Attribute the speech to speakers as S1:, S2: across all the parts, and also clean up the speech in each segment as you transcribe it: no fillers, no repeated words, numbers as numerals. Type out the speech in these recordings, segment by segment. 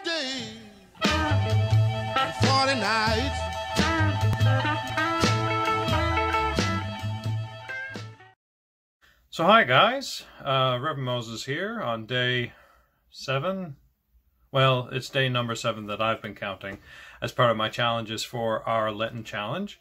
S1: days and 40 nights.
S2: So hi guys, Rev Moses here on day 7. Well, it's day number 7 that I've been counting as part of my challenges for our Lenten challenge.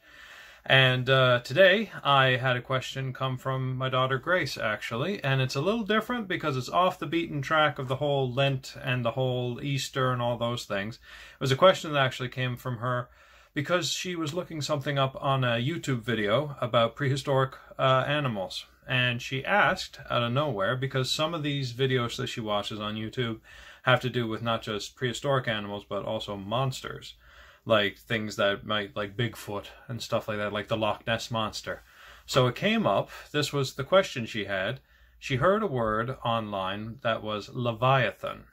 S2: And today I had a question come from my daughter Grace, actually, and it's a little different because it's off the beaten track of the whole Lent and the whole Easter and all those things. It was a question that actually came from her because she was looking something up on a YouTube video about prehistoric animals. And she asked out of nowhere, because some of these videos that she watches on YouTube have to do with not just prehistoric animals, but also monsters. Like things that might, like Bigfoot and stuff like that, like the Loch Ness Monster. So it came up, this was the question she had. She heard a word online that was Leviathan,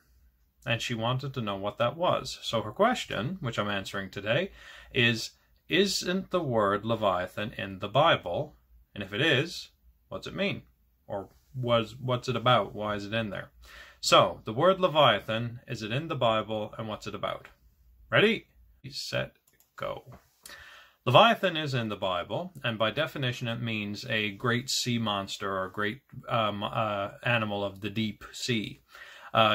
S2: and she wanted to know what that was. So her question, which I'm answering today, is, isn't the word Leviathan in the Bible? And if it is, what's it mean? Or what's it about? Why is it in there? So, the word Leviathan, is it in the Bible, and what's it about? Ready? Set, go. Leviathan is in the Bible, and by definition it means a great sea monster or great animal of the deep sea.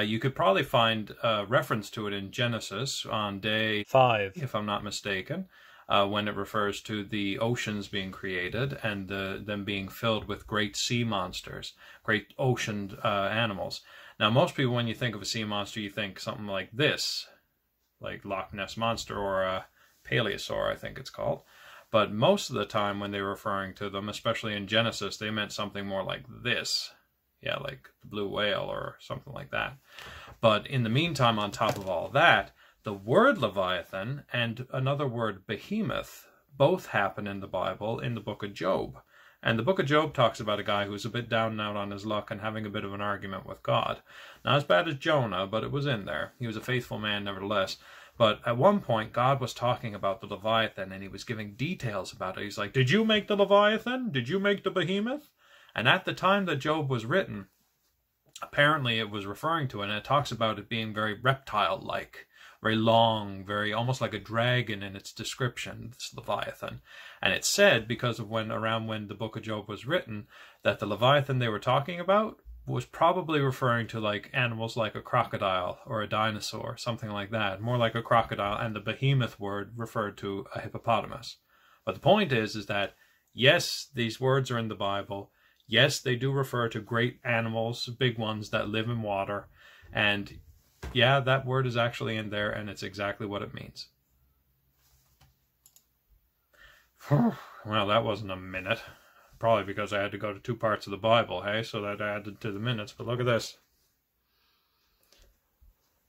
S2: You could probably find a reference to it in Genesis on day 5, if I'm not mistaken, when it refers to the oceans being created and them being filled with great sea monsters, great ocean animals. Now, most people, when you think of a sea monster, you think something like this, like Loch Ness Monster or a Paleosaur, I think it's called. But most of the time when they were referring to them, especially in Genesis, they meant something more like this. Yeah, like the blue whale or something like that. But in the meantime, on top of all that, the word Leviathan and another word behemoth both happen in the Bible in the book of Job. And the book of Job talks about a guy who's a bit down and out on his luck and having a bit of an argument with God. Not as bad as Jonah, but it was in there. He was a faithful man nevertheless. But at one point, God was talking about the Leviathan, and he was giving details about it. He's like, did you make the Leviathan? Did you make the behemoth? And at the time that Job was written, apparently it was referring to it, and it talks about it being very reptile-like. Very long, very almost like a dragon in its description, this Leviathan. And it's said, because of around when the book of Job was written, that the Leviathan they were talking about was probably referring to like animals like a crocodile or a dinosaur, something like that. More like a crocodile, and the behemoth word referred to a hippopotamus. But the point is that, yes, these words are in the Bible. Yes, they do refer to great animals, big ones that live in water. And yeah, that word is actually in there, and it's exactly what it means. Well, that wasn't a minute. Probably because I had to go to 2 parts of the Bible, hey? So that added to the minutes. But look at this.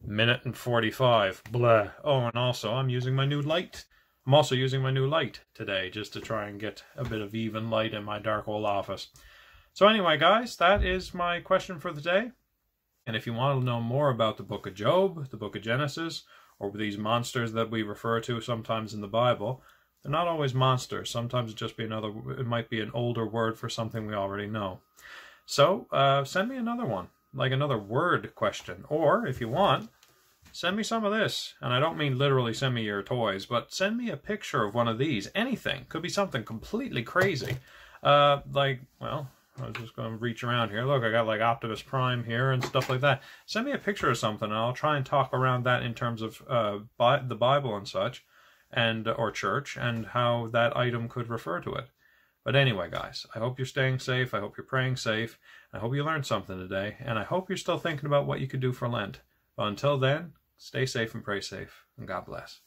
S2: Minute and 45. Blah. Oh, and also, I'm using my new light. I'm also using my new light today, just to try and get a bit of even light in my dark old office. So anyway, guys, that is my question for the day. And if you want to know more about the book of Job, the book of Genesis, or these monsters that we refer to sometimes in the Bible, they're not always monsters. Sometimes it might be an older word for something we already know. So send me another one, like another word question. Or if you want, send me some of this. And I don't mean literally send me your toys, but send me a picture of one of these. Anything. Could be something completely crazy. Well, I was just going to reach around here. Look, I got like Optimus Prime here and stuff like that. Send me a picture of something, and I'll try and talk around that in terms of the Bible and such, or church, and how that item could refer to it. But anyway, guys, I hope you're staying safe. I hope you're praying safe. I hope you learned something today, and I hope you're still thinking about what you could do for Lent. But until then, stay safe and pray safe, and God bless.